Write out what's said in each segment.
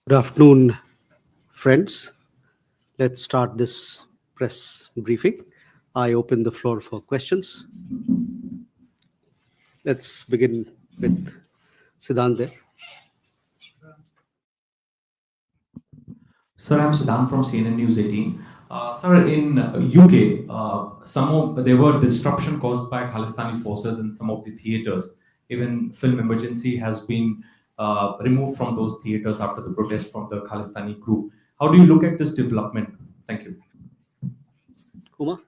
Good afternoon, friends. Let's start this press briefing. I open the floor for questions. Let's begin with Siddhant there. Sir, I'm Siddhant from CNN News 18. Sir, in UK, there were disruption caused by Khalistani forces in some of the theaters. Even film emergency has been removed from those theaters after the protest from the Khalistani group. How do you look at this development? Thank you. Uma?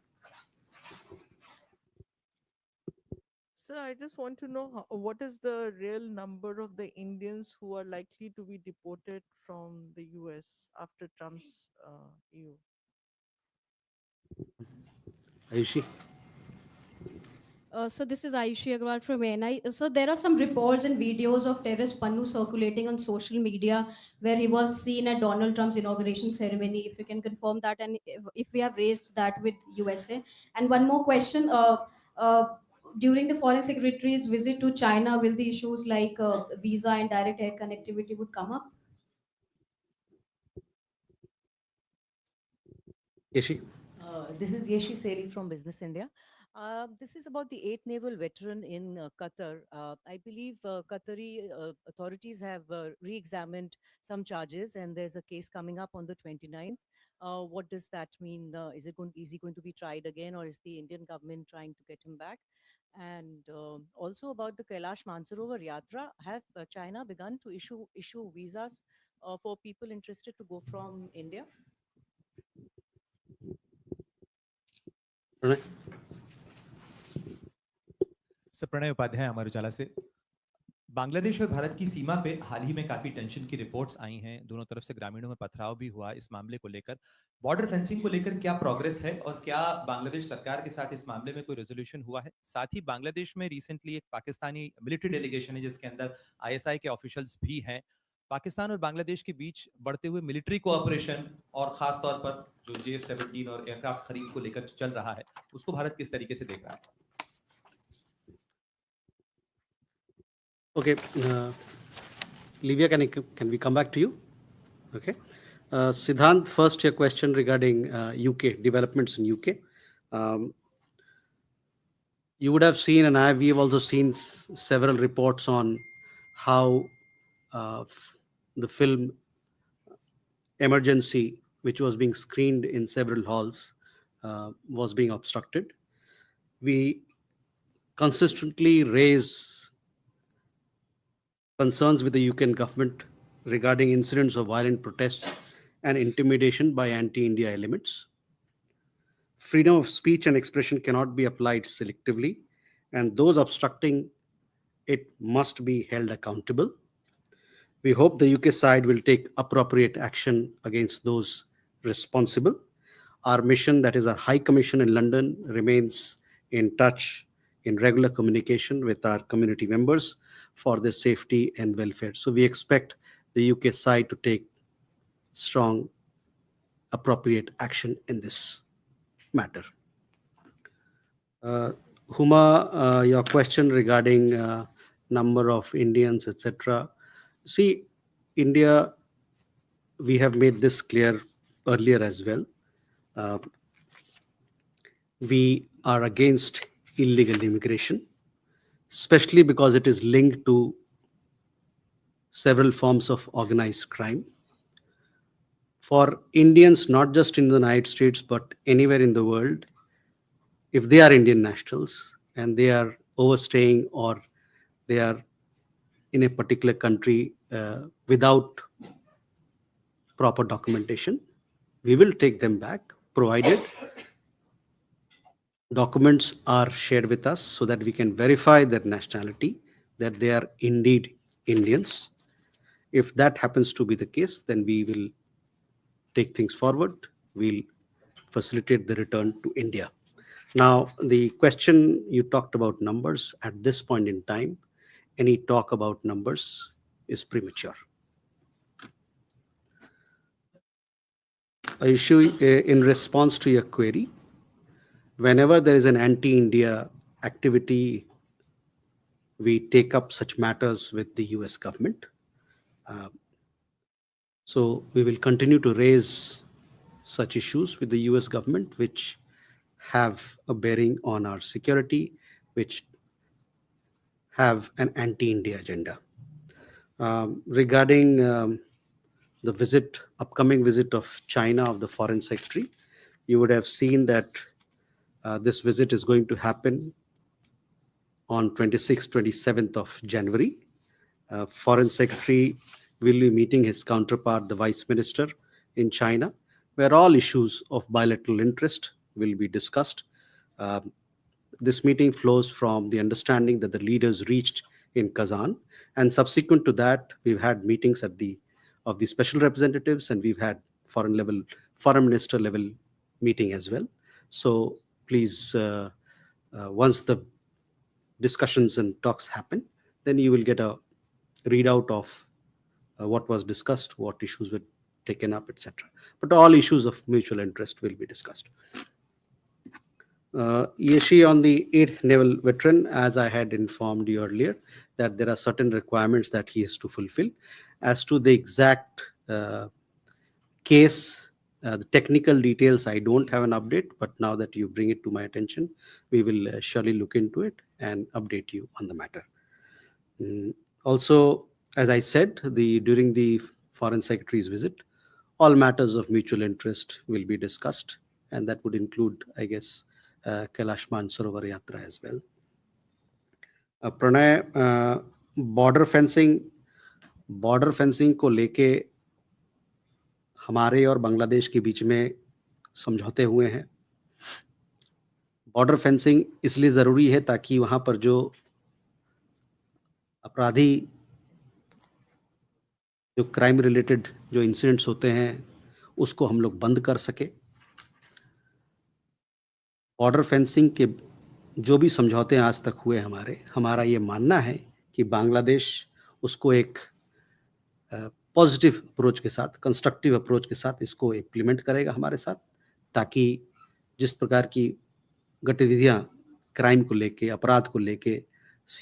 So I just want to know what is the real number of the Indians who are likely to be deported from the US after Trump's EU? Ayushi? So this is Ayushi Agarwal from ANI. So there are some reports and videos of terrorist Pannu circulating on social media where he was seen at Donald Trump's inauguration ceremony. If you can confirm that, and if we have raised that with USA. And one more question: uh, during the foreign secretary's visit to China, will the issues like visa and direct air connectivity would come up? Yeshi? This is Yeshi Seli from Business India. This is about the 8th Naval veteran in Qatar. I believe Qatari authorities have re-examined some charges, and there's a case coming up on the 29th. What does that mean? Is he going to be tried again, or is the Indian government trying to get him back? And also about the Kailash Mansarovar Yatra, have China begun to issue visas for people interested to go from India? Pranay? Sir Pranay Upadhyay Amar Ujala से बांग्लादेश और भारत की सीमा पे हाल ही में काफी tension की reports आई हैं, दोनों तरफ से ग्रामीणों में पथराव भी हुआ इस मामले को लेकर। बॉर्डर फेंसिंग को लेकर क्या प्रोग्रेस है और क्या बांग्लादेश सरकार के साथ इस मामले में कोई रेजोल्यूशन हुआ है? साथ ही बांग्लादेश में रिसेंटली एक पाकिस्तानी मिलिट्री डेलीगेशन है जिसके अंदर आईएसआई के ऑफिशियल्स भी हैं। पाकिस्तान और बांग्लादेश के बीच बढ़ते हुए मिलिट्री कोऑपरेशन और खास तौर पर जो JF-17 और एयरक्राफ्ट खरीद को लेकर चल रहा है, उसको भारत किस तरीके से देख रहा है? Okay. Livia, can we come back to you? Okay. Siddhant, first your question regarding UK, developments in UK. You would have seen, and we have also seen several reports on how the film Emergency, which was being screened in several halls, was being obstructed. We consistently raise concerns with the UK government regarding incidents of violent protests and intimidation by anti-India elements. Freedom of speech and expression cannot be applied selectively, and those obstructing it must be held accountable. We hope the UK side will take appropriate action against those responsible. Our mission, that is our High Commission in London, remains in touch, in regular communication with our community members for their safety and welfare. So we expect the UK side to take strong, appropriate action in this matter. Huma, your question regarding number of Indians, etc. See, India, we have made this clear earlier as well. We are against illegal immigration, especially because it is linked to several forms of organized crime. For Indians, not just in the United States, but anywhere in the world, if they are Indian nationals and they are overstaying or they are in a particular country without proper documentation, we will take them back, provided documents are shared with us so that we can verify their nationality, that they are indeed Indians. If that happens to be the case, then we will take things forward. We'll facilitate the return to India. Now, the question you talked about numbers, at this point in time, any talk about numbers is premature. Issue in response to your query, whenever there is an anti-India activity, we take up such matters with the US government. So we will continue to raise such issues with the US government, which have a bearing on our security, which have an anti India agenda. Regarding the upcoming visit of China of the Foreign Secretary, you would have seen that this visit is going to happen on 26th, 27th of January. Foreign Secretary will be meeting his counterpart, the Vice Minister in China, where all issues of bilateral interest will be discussed. Um, this meeting flows from the understanding that the leaders reached in Kazan, and subsequent to that, we've had meetings of the special representatives, and we've had foreign minister level meeting as well. So please, once the discussions and talks happen, then you will get a readout of what was discussed, what issues were taken up, etc. But all issues of mutual interest will be discussed. Yeshi, on the 8th Naval Veteran, as I had informed you earlier, that there are certain requirements that he has to fulfill. As to the exact case, the technical details, I don't have an update, but now that you bring it to my attention, we will surely look into it and update you on the matter. Also, as I said, during the Foreign Secretary's visit, all matters of mutual interest will be discussed, and that would include, I guess, Kailash Mansarovar Yatra as well. Pranay, border fencing को लेके हमारे और बांग्लादेश के बीच में समझौते हुए हैं. Border fencing इसलिए ज़रूरी है ताकि वहाँ पर जो अपराधी, जो क्राइम रिलेटेड जो इंसिडेंट्स होते हैं, उसको हम लोग बंद कर सके. बॉर्डर फेंसिंग के जो भी समझौते आज तक हुए हमारा ये मानना है कि बांग्लादेश उसको एक पॉजिटिव अप्रोच के साथ, कंस्ट्रक्टिव अप्रोच के साथ इसको इम्प्लीमेंट करेगा हमारे साथ, ताकि जिस प्रकार की गतिविधियां क्राइम को लेके, अपराध को लेके,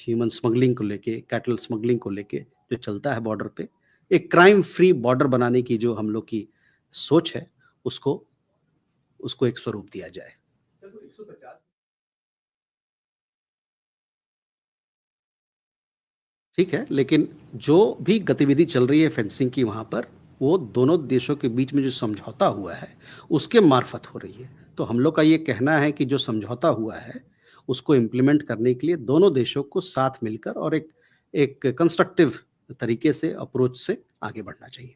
ह्यूमन स्मगलिंग को लेके, कैटल स्मगलिंग को लेके जो चलता है बॉर्डर पे, एक क्राइम फ्री बॉर्डर बनाने की जो हम लोग की सोच है, उसको एक स्वरूप दिया जाए. ठीक है, लेकिन जो भी गतिविधि चल रही है फेंसिंग की वहाँ पर, वो दोनों देशों के बीच में जो समझौता हुआ है उसके मार्फत हो रही है. तो हम लोग का ये कहना है कि जो समझौता हुआ है उसको इम्प्लीमेंट करने के लिए दोनों देशों को साथ मिलकर और एक कंस्ट्रक्टिव तरीके से, अप्रोच से आगे बढ़ना चाहिए.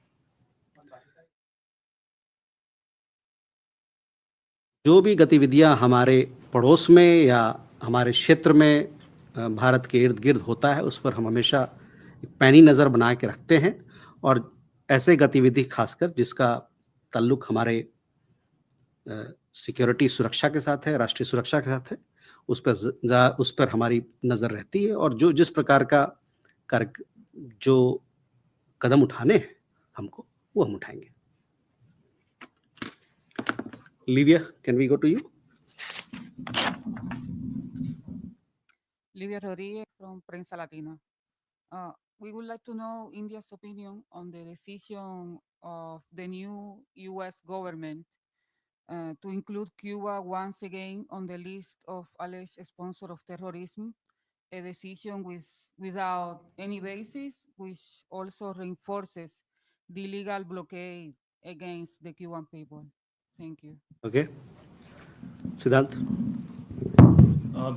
जो भी गतिविधियां हमारे पड़ोस में या हमारे क्षेत्र में भारत के इर्द गिर्द होता है, उस पर हम हमेशा पैनी नज़र बना के रखते हैं, और ऐसे गतिविधि खासकर जिसका ताल्लुक हमारे सिक्योरिटी सुरक्षा के साथ है, राष्ट्रीय सुरक्षा के साथ है, उस पर हमारी नज़र रहती है, और जो जिस प्रकार का जो कदम उठाने हैं हमको, वो हम उठाएंगे. Livia, can we go to you? Livia Rodriguez from Prensa Latina. We would like to know India's opinion on the decision of the new U.S. government to include Cuba once again on the list of alleged sponsors of terrorism, a decision without any basis, which also reinforces the legal blockade against the Cuban people. Thank you. Okay. Siddhant?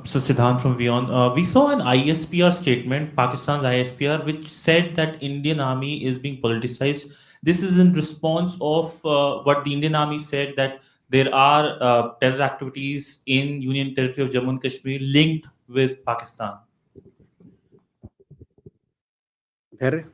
So Siddhant from Beyond. We saw an ISPR statement, Pakistan's ISPR, which said that Indian Army is being politicized. This is in response of what the Indian Army said, that there are terror activities in Union Territory of Jammu and Kashmir linked with Pakistan. Dharya?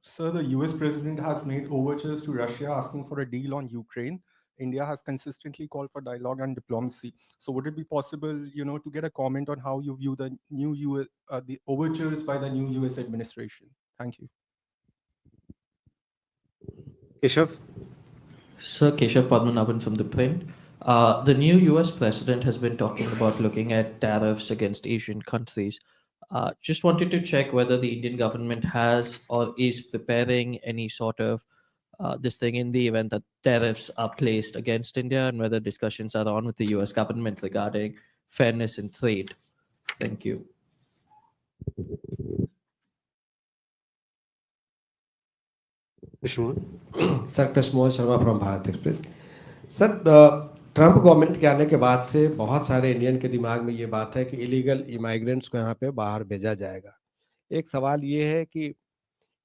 Sir, the US president has made overtures to Russia asking for a deal on Ukraine. India has consistently called for dialogue and diplomacy. So would it be possible, to get a comment on how you view the new the overtures by the new US administration? Thank you. Keshav? Sir, Keshav Padmanabhan from The Print. The new US president has been talking about looking at tariffs against Asian countries. Just wanted to check whether the Indian government has or is preparing any sort of this thing in the event that tariffs are placed against India, and whether discussions are on with the US government regarding fairness in trade. Thank you. Krishna? Sir Krishnamohan Sharma from Bharat express. Sir Trump government के आने के बाद से बहुत सारे Indian के दिमाग में ये बात है कि इलीगल इमाइग्रेंट्स को यहाँ पे बाहर भेजा जाएगा। एक सवाल ये है कि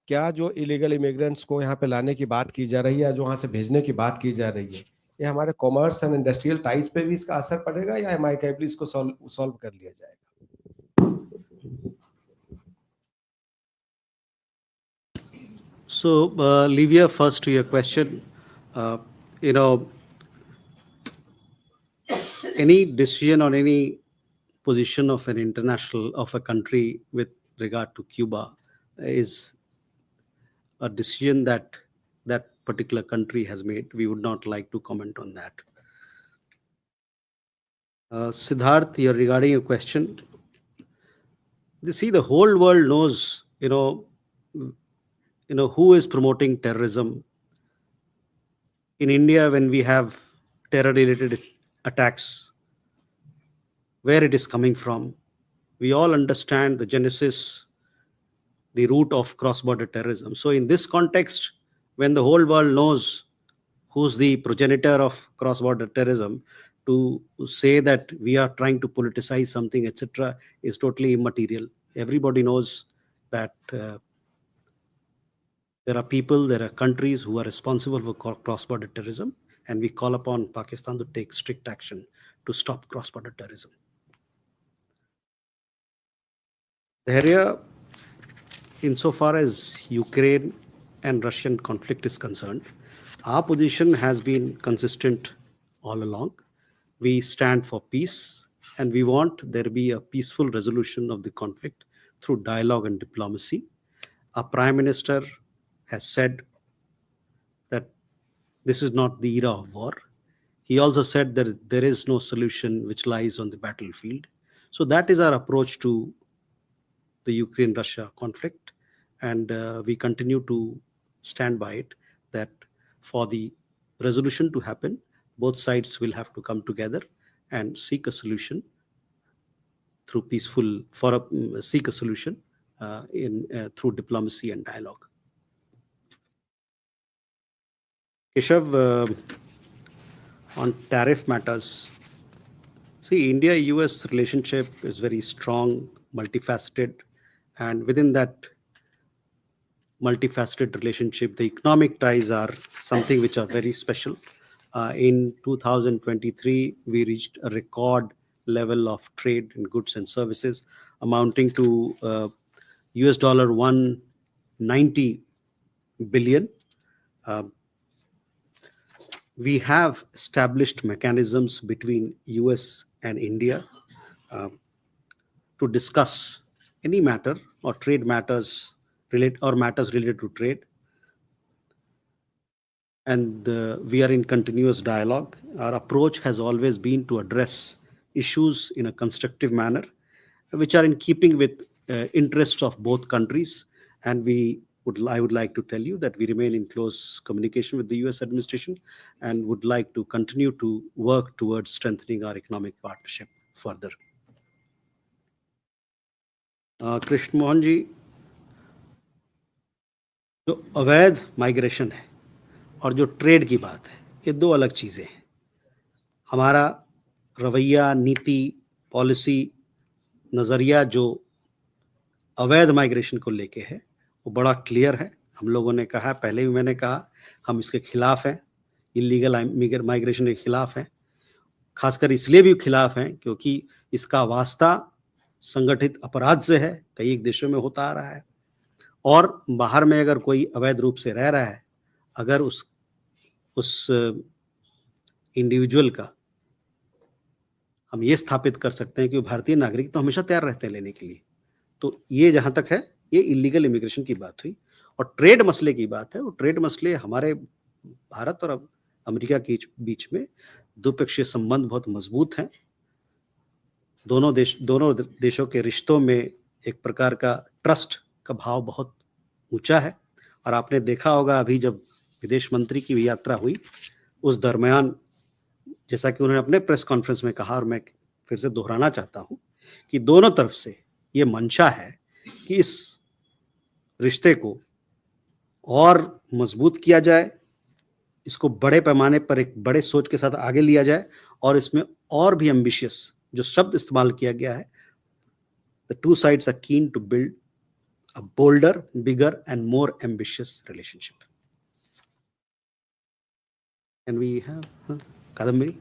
क्या जो इलीगल इमिग्रेंट्स को यहाँ पे लाने की बात की जा रही है या जो वहाँ से भेजने की बात की जा रही है, ये हमारे कॉमर्स एंड इंडस्ट्रियल टाइज पे भी इसका असर पड़ेगा या अमेरिकेबली इसको सॉल्व कर लिया जाएगा? So, Livia, first to your question, you know, any decision on any position of an international of a country with regard to Cuba is a decision that that particular country has made. We would not like to comment on that. Siddharth, you're regarding your question. You see, the whole world knows, who is promoting terrorism. In India, when we have terror-related attacks, where it is coming from, we all understand the genesis, the root of cross-border terrorism. So in this context, when the whole world knows who's the progenitor of cross-border terrorism, to say that we are trying to politicize something, etc., is totally immaterial. Everybody knows that there are people, there are countries who are responsible for cross-border terrorism, and we call upon Pakistan to take strict action to stop cross-border terrorism. The area, insofar as Ukraine and Russian conflict is concerned, our position has been consistent all along. We stand for peace, and we want there be a peaceful resolution of the conflict through dialogue and diplomacy. Our Prime Minister has said that this is not the era of war. He also said that there is no solution which lies on the battlefield. So that is our approach to the Ukraine-Russia conflict, and we continue to stand by it, that for the resolution to happen, both sides will have to come together and seek a solution through seek a solution through diplomacy and dialogue. Keshav, on tariff matters, see, India-US relationship is very strong, multifaceted, and within that multifaceted relationship, the economic ties are something which are very special. In 2023, we reached a record level of trade in goods and services amounting to US dollar 190 billion. We have established mechanisms between US and India to discuss any matter or trade matters matters related to trade. And we are in continuous dialogue. Our approach has always been to address issues in a constructive manner, which are in keeping with interests of both countries. And I would like to tell you that we remain in close communication with the US administration and would like to continue to work towards strengthening our economic partnership further. Krishna Mohan ji, जो अवैध migration है और जो trade की बात है, ये दो अलग चीज़ें हैं. हमारा रवैया, नीति, पॉलिसी, नज़रिया जो अवैध माइग्रेशन को लेके है, वो बड़ा क्लियर है. हम लोगों ने कहा, पहले भी मैंने कहा, हम इसके खिलाफ हैं, इलीगल माइग्रेशन के खिलाफ हैं. खासकर इसलिए भी खिलाफ हैं क्योंकि इसका वास्ता संगठित अपराध से है, कई देशों में होता आ रहा है. और बाहर में अगर कोई अवैध रूप से रह रहा है, अगर उस इंडिविजुअल का हम ये स्थापित कर सकते हैं कि वो भारतीय नागरिक, तो हमेशा तैयार रहते हैं लेने के लिए. तो ये जहां तक है, ये इलीगल इमिग्रेशन की बात हुई. और ट्रेड मसले की बात है, वो ट्रेड मसले हमारे भारत और अमेरिका के बीच में द्विपक्षीय संबंध बहुत मजबूत हैं. दोनों देशों के रिश्तों में एक प्रकार का ट्रस्ट का भाव बहुत ऊंचा है। और आपने देखा होगा अभी जब विदेश मंत्री की भी यात्रा हुई उस दरमियान, जैसा कि उन्होंने अपने प्रेस कॉन्फ्रेंस में कहा और मैं फिर से दोहराना चाहता हूं कि दोनों तरफ से ये मंशा है कि इस रिश्ते को और मजबूत किया जाए, इसको बड़े पैमाने पर एक बड़े सोच के साथ आगे लिया जाए और इसमें और भी एम्बिशियस जो शब्द इस्तेमाल किया गया है, the two sides are keen to build a bolder, bigger, and more ambitious relationship. Can we have Kadambini?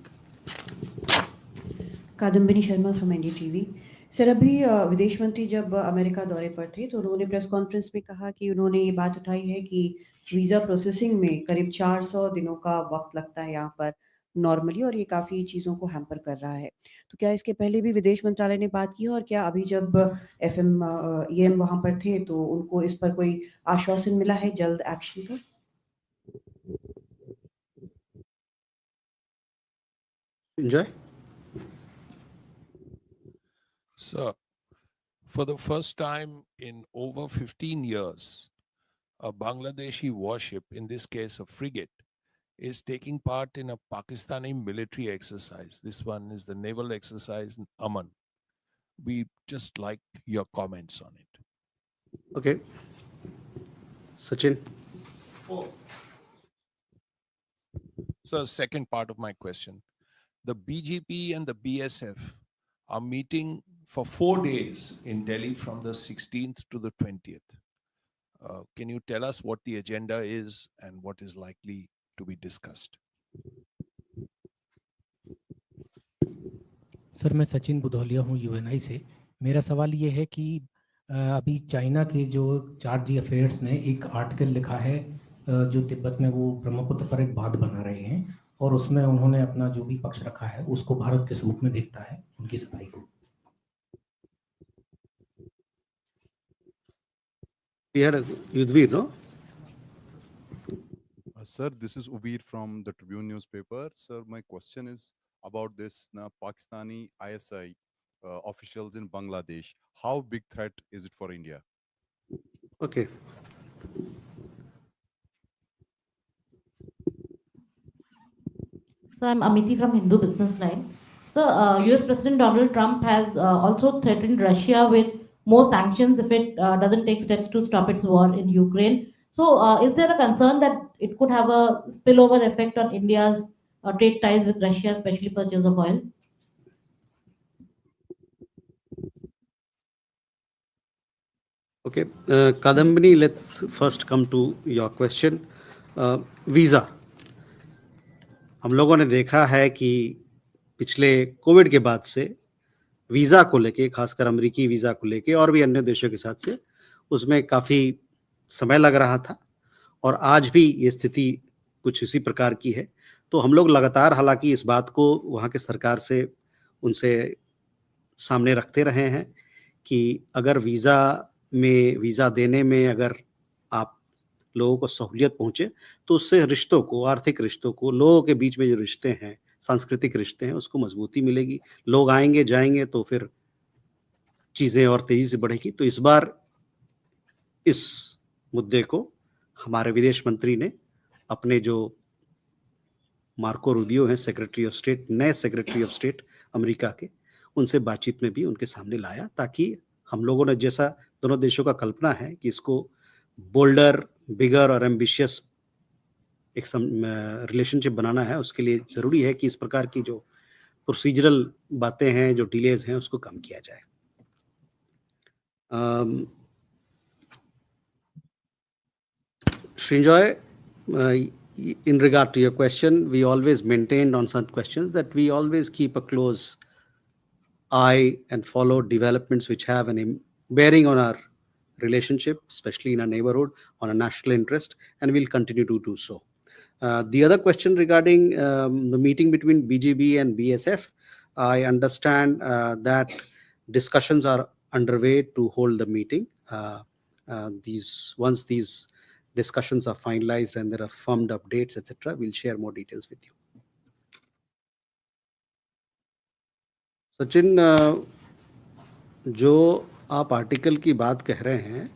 Kadambini Sharma from NDTV. Sir, अभी विदेश मंत्री जब अमेरिका दौरे पर थे तो उन्होंने प्रेस कॉन्फ्रेंस में कहा कि उन्होंने ये बात उठाई है कि वीज़ा प्रोसेसिंग में करीब 400 दिनों का वक्त लगता है यहाँ पर नॉर्मली, और ये काफ़ी चीज़ों को हैम्पर कर रहा है। तो क्या इसके पहले भी विदेश मंत्रालय ने बात की, और क्या अभी जब एम वहाँ पर थे तो उनको इस पर कोई आश्वासन मिला है जल्द एक्शन का? Enjoy. Sir, for the first time in over 15 years, a Bangladeshi warship, in this case a frigate, is taking part in a Pakistani military exercise. This one is the naval exercise in Aman. We just like your comments on it. Okay. Sachin. So, second part of my question. The BJP and the BSF are meeting for 4 days in Delhi from the 16th to the 20th. Can you tell us what the agenda is and what is likely to be discussed? Sir, मैं सचिन बुधौलिया हूँ Uni से। मेरा सवाल ये है कि अभी China के जो चार्ज जी अफेयर्स ने एक आर्टिकल लिखा है जो तिब्बत में वो ब्रह्मपुत्र पर एक बांध बना रहे हैं, और उसमें उन्होंने अपना जो भी पक्ष रखा है उसको भारत के सबूत में देखता है उनकी सफाई को। We had a Yudhvir, no? Sir, this is Ubir from the Tribune newspaper. Sir, my question is about this Pakistani ISI officials in Bangladesh. How big threat is it for India? Okay. So I'm Amiti from Hindu Business Line. So US President Donald Trump has also threatened Russia with more sanctions if it doesn't take steps to stop its war in Ukraine. So is there a concern that it could have a spillover effect on India's trade ties with Russia, especially purchase of oil? Okay. Kadambini, let's first come to your question. Visa. हम लोगों ने देखा है कि पिछले Covid के बाद से वीज़ा को लेके, खासकर अमेरिकी वीज़ा को लेके और भी अन्य देशों के साथ से उसमें काफ़ी समय लग रहा था, और आज भी ये स्थिति कुछ इसी प्रकार की है। तो हम लोग लगातार हालांकि इस बात को वहाँ के सरकार से उनसे सामने रखते रहे हैं कि अगर वीज़ा देने में अगर आप लोगों को सहूलियत पहुंचे तो उससे रिश्तों को, आर्थिक रिश्तों को, लोगों के बीच में जो रिश्ते हैं, सांस्कृतिक रिश्ते हैं, उसको मजबूती मिलेगी। लोग आएंगे जाएंगे तो फिर चीज़ें और तेज़ी से बढ़ेगी। तो इस बार इस मुद्दे को हमारे विदेश मंत्री ने अपने जो मार्को रूबियो हैं, सेक्रेटरी ऑफ स्टेट, नए सेक्रेटरी ऑफ स्टेट अमेरिका के, उनसे बातचीत में भी उनके सामने लाया, ताकि हम लोगों ने जैसा दोनों देशों का कल्पना है कि इसको बोल्डर, बिगर और एम्बिशियस एक रिलेशनशिप बनाना है, उसके लिए ज़रूरी है कि इस प्रकार की जो प्रोसीजरल बातें हैं, जो डिलेज हैं, उसको कम किया जाए। Srinjoy, in regard to your question, we always maintained on such questions that we always keep a close eye and follow developments which have an bearing on our relationship, especially in our neighborhood, on a national interest, and we'll continue to do so. The other question regarding the meeting between BGB and BSF, I understand that discussions are underway to hold the meeting. Once these discussions are finalized and there are firmed up dates, etc., we'll share more details with you. Sachin, जो आप article की बात कह रहे हैं,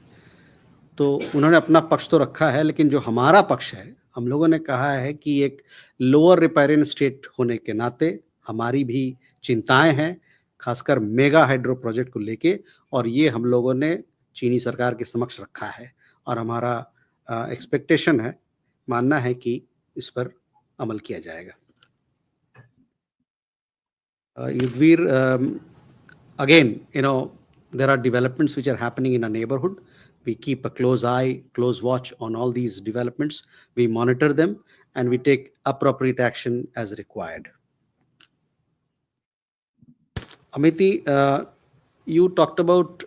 तो उन्होंने अपना पक्ष तो रखा है, लेकिन जो हमारा पक्ष है, हम लोगों ने कहा है कि एक लोअर रिपेरियन स्टेट होने के नाते हमारी भी चिंताएँ हैं, खासकर मेगा हाइड्रो प्रोजेक्ट को लेके, और ये हम लोगों ने चीनी सरकार के समक्ष रखा है और हमारा एक्सपेक्टेशन है, मानना है कि इस पर अमल किया जाएगा। Yudhvir, again, there are developments which are happening in our neighborhood. We keep a close eye, close watch on all these developments. We monitor them and we take appropriate action as required. Amity, you talked about,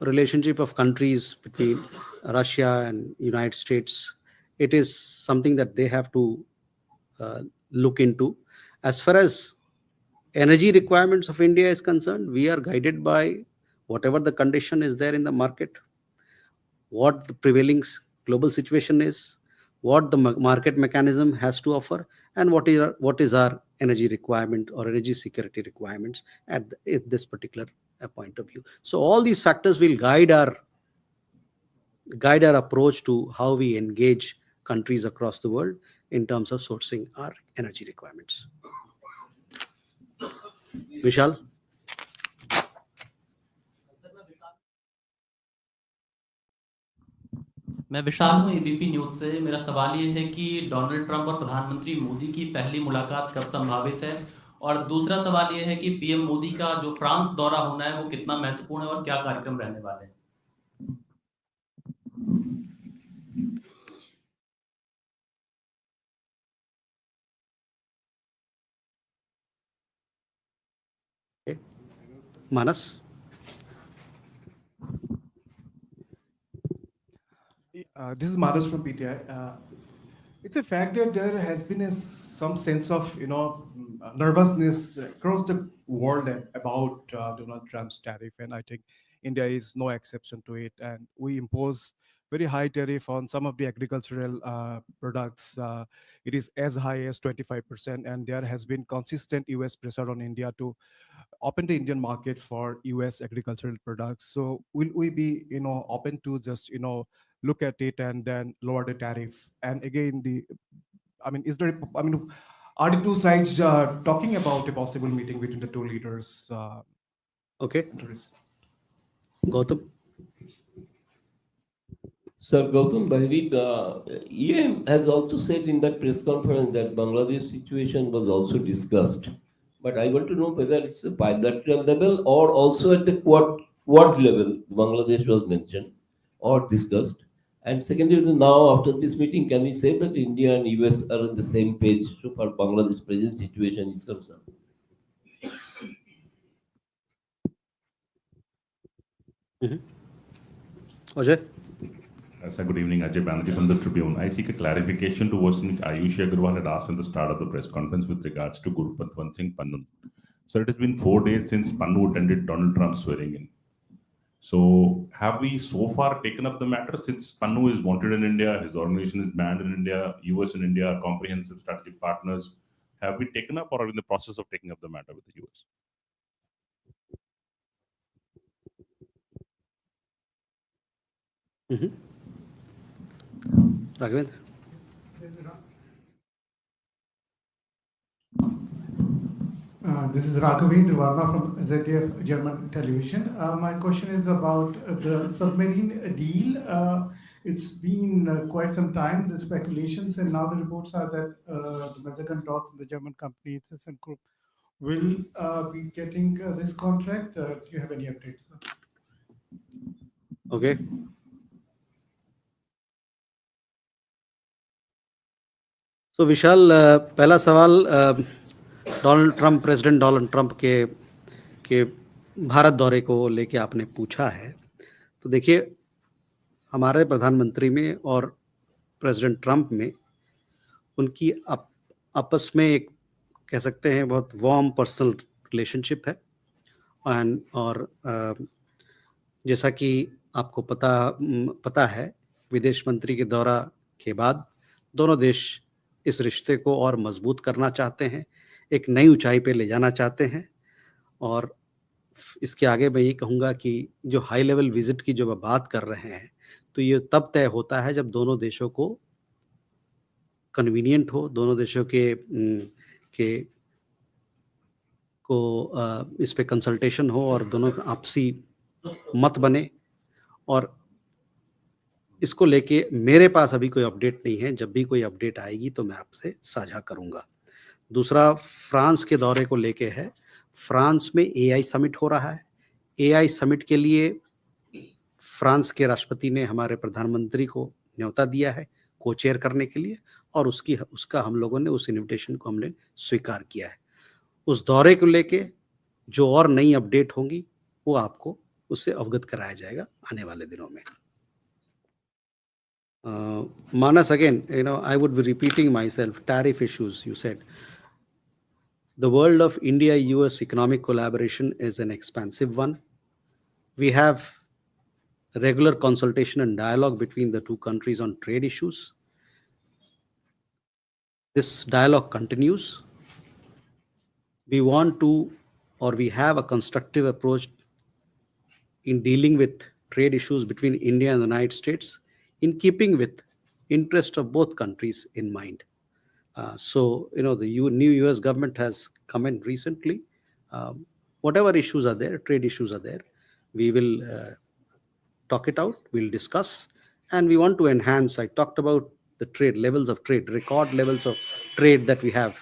relationship of countries between Russia and United States. It is something that they have to look into. As far as energy requirements of India is concerned, we are guided by whatever the condition is there in the market, what the prevailing global situation is, what the market mechanism has to offer, and what is our energy requirement or energy security requirements at this particular point of view. So all these factors will guide our approach to how we engage countries across the world in terms of sourcing our energy requirements. Vishal? मैं विशाल हूँ ABP news से। मेरा सवाल ये है कि Donald Trump और प्रधानमंत्री मोदी की पहली मुलाकात कब संभावित है, और दूसरा सवाल ये है कि पीएम मोदी का जो फ्रांस दौरा होना है वो कितना महत्वपूर्ण है और क्या कार्यक्रम रहने वाले हैं। Manas? This is Manas from PTI. It's a fact that there has been some sense of nervousness across the world about Donald Trump's tariff, and I think India is no exception to it. And we impose very high tariff on some of the agricultural products. It is as high as 25%, and there has been consistent US pressure on India to open the Indian market for US agricultural products. So will we be open to just look at it and then lower the tariff? And again, are the two sides talking about a possible meeting between the two leaders? Okay. Gautam? Sir Gautam Bahri, the EM has also said in that press conference that Bangladesh situation was also discussed. But I want to know whether it's a bilateral level or also at the quad level, Bangladesh was mentioned or discussed. And secondly, now after this meeting, can we say that India and US are on the same page so far Bangladesh's present situation is concerned? Ajay? Sir, good evening. Ajay Banerjee from the Tribune. I seek a clarification to what Ayushi Agarwal had asked in the start of the press conference with regards to Gurupatwant Singh Pannu. So it has been 4 days since Pannu attended Donald Trump's swearing in. So have we so far taken up the matter since Pannu is wanted in India, his organization is banned in India, US and India are comprehensive strategic partners. Have we taken up or are we in the process of taking up the matter with the US? Raghavendra? This is Raghavendra Varma from ZDF German television. My question is about the submarine deal. It's been quite some time, the speculations, and now the reports are that the Mexican talks in the German company ThyssenKrupp will be getting this contract. Do you have any updates? Okay. So विशाल, पहला सवाल president Donald Trump के भारत दौरे को लेके आपने पूछा है। तो देखिए, हमारे प्रधानमंत्री में और प्रेसिडेंट ट्रंप में उनकी आपस में एक कह सकते हैं बहुत वार्म पर्सनल रिलेशनशिप है। और जैसा कि आपको पता है, विदेश मंत्री के दौरा के बाद दोनों देश इस रिश्ते को और मजबूत करना चाहते हैं, एक नई ऊंचाई पे ले जाना चाहते हैं। और इसके आगे मैं ये कहूँगा कि जो हाई लेवल विजिट की जो बात कर रहे हैं, तो ये तब तय होता है जब दोनों देशों को कन्वीनियंट हो, दोनों देशों के को इस पे कंसल्टेशन हो और दोनों का आपसी मत बने। और इसको लेके मेरे पास अभी कोई अपडेट नहीं है, जब भी कोई अपडेट आएगी तो मैं आपसे साझा करूँगा। दूसरा फ्रांस के दौरे को लेके है, फ्रांस में एआई समिट हो रहा है। एआई समिट के लिए फ्रांस के राष्ट्रपति ने हमारे प्रधानमंत्री को न्योता दिया है को-चेयर करने के लिए, और उसका हम लोगों ने उस इन्विटेशन को हमने स्वीकार किया है। उस दौरे को लेके जो और नई अपडेट होंगी वो आपको उससे अवगत कराया जाएगा आने वाले दिनों में। Manas, again, I would be repeating myself. Tariff issues, you said. The world of India-US economic collaboration is an expansive one. We have regular consultation and dialogue between the two countries on trade issues. This dialogue continues. We want to, or we have a constructive approach in dealing with trade issues between India and the United States, in keeping with interest of both countries in mind. So, the new US government has come in recently. Whatever issues are there, trade issues are there, we will talk it out, we'll discuss, and we want to enhance. I talked about the trade, levels of trade, record levels of trade that we have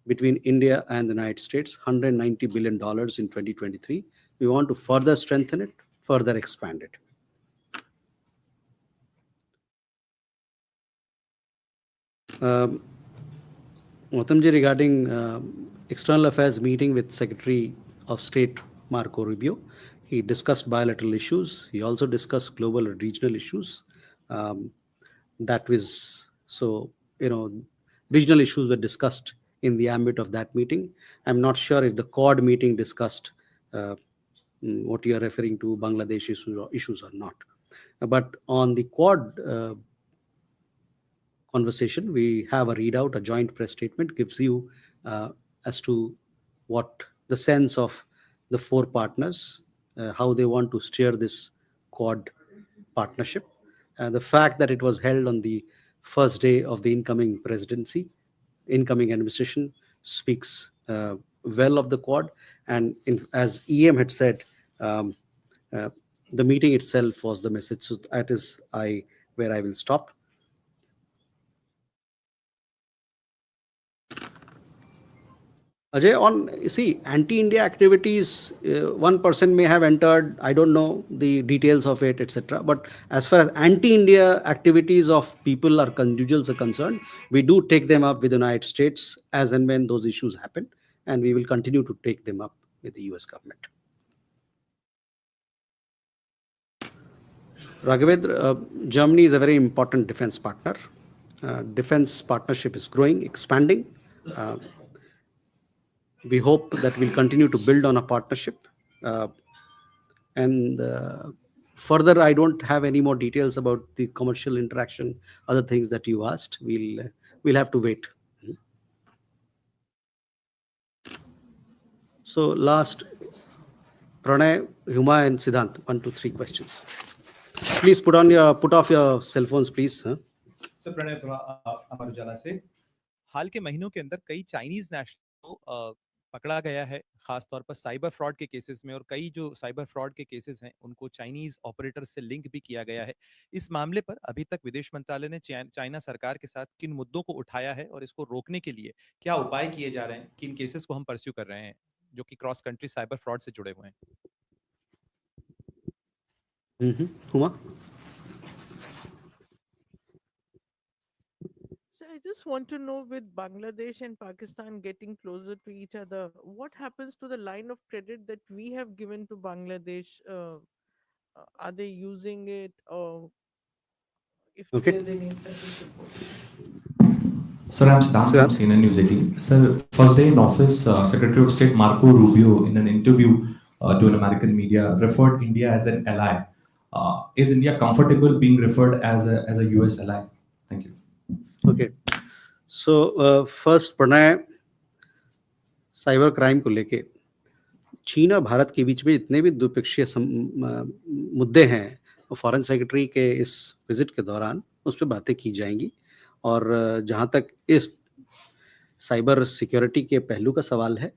between India and the United States, $190 billion in 2023. We want to further strengthen it, further expand it. Gautamji, regarding external affairs meeting with Secretary of State Marco Rubio, he discussed bilateral issues. He also discussed global and regional issues. Regional issues were discussed in the ambit of that meeting. I'm not sure if the Quad meeting discussed what you are referring to, Bangladesh issues or not. But on the Quad conversation, we have a readout, a joint press statement gives you as to what the sense of the four partners, how they want to steer this Quad partnership. The fact that it was held on the first day of the incoming administration speaks well of the Quad. And as EM had said, the meeting itself was the message. So that is where I will stop. Ajay, anti-India activities, one person may have entered, I don't know the details of it, etc. But as far as anti-India activities of people or individuals are concerned, we do take them up with the United States as and when those issues happen, and we will continue to take them up with the US government. Raghavendra, Germany is a very important defense partner. Defense partnership is growing, expanding. We hope that we'll continue to build on a partnership. Further, I don't have any more details about the commercial interaction, other things that you asked. We'll have to wait. So last, Pranay, Huma, and Siddhant, 1, 2, 3 questions. Please put off your cell phones, please. Sir Pranay Amar Ujala से, हाल के महीनों के अंदर कई Chinese national को पकड़ा गया है, खासतौर पर साइबर फ्रॉड के केसेस में, और कई जो साइबर फ्रॉड के केसेस हैं उनको चाइनीज ऑपरेटर से लिंक भी किया गया है। इस मामले पर अभी तक विदेश मंत्रालय ने चाइना सरकार के साथ किन मुद्दों को उठाया है और इसको रोकने के लिए क्या उपाय किए जा रहे हैं, किन केसेस को हम परस्यू कर रहे हैं जो कि क्रॉस कंट्री साइबर फ्रॉड से जुड़े हुए हैं? Huma? So I just want to know, with Bangladesh and Pakistan getting closer to each other, what happens to the line of credit that we have given to Bangladesh? Are they using it, or if there's any status report? Sir, I'm Siddhant from CNN News 18. Sir, first day in office, Secretary of State Marco Rubio, in an interview to an American media, referred India as an ally. Is India comfortable being referred as a US ally? Thank you. Okay. So first, Pranay, cyber crime को लेके चीन और भारत के बीच में इतने भी द्विपक्षीय मुद्दे हैं, वो फॉरेन सेक्रेटरी के इस विजिट के दौरान उस पर बातें की जाएंगी। और जहाँ तक इस साइबर सिक्योरिटी के पहलू का सवाल है,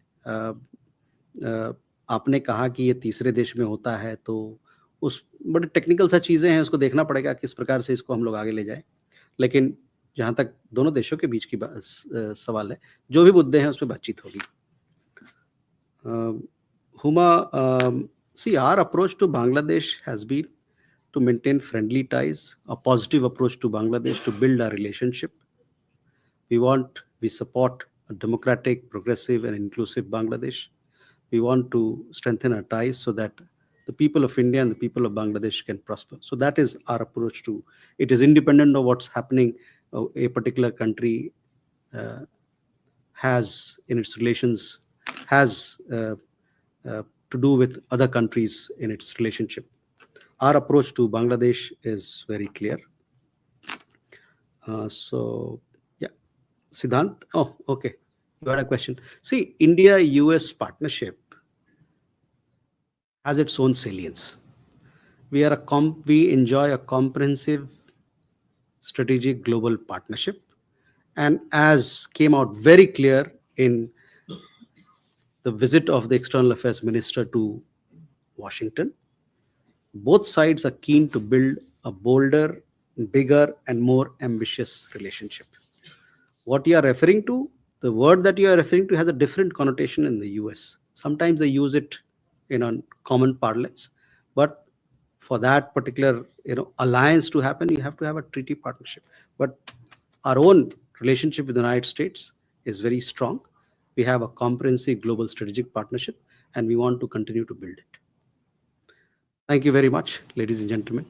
आपने कहा कि ये तीसरे देश में होता है, तो उस बड़ी टेक्निकल सा चीज़ें हैं, उसको देखना पड़ेगा किस प्रकार से इसको हम लोग आगे ले जाएं। लेकिन जहाँ तक दोनों देशों के बीच की सवाल है, जो भी मुद्दे हैं उस पर बातचीत होगी। Huma, see, our approach to Bangladesh has been to maintain friendly ties, a positive approach to Bangladesh to build our relationship. We support a democratic, progressive, and inclusive Bangladesh. We want to strengthen our ties so that the people of India and the people of Bangladesh can prosper. So that is our approach to it. Is independent of what's happening. A particular country has in its relations has to do with other countries in its relationship. Our approach to Bangladesh is very clear. So, yeah, Siddhant. Oh, okay. You had a question. See, India-US partnership has its own salience. We enjoy a comprehensive strategic global partnership, and as came out very clear in the visit of the External Affairs Minister to Washington, both sides are keen to build a bolder, bigger, and more ambitious relationship. What you are referring to, the word that you are referring to has a different connotation in the US. Sometimes they use it in a common parlance, but for that particular alliance to happen, you have to have a treaty partnership. But our own relationship with the United States is very strong. We have a comprehensive global strategic partnership, and we want to continue to build it. Thank you very much, ladies and gentlemen.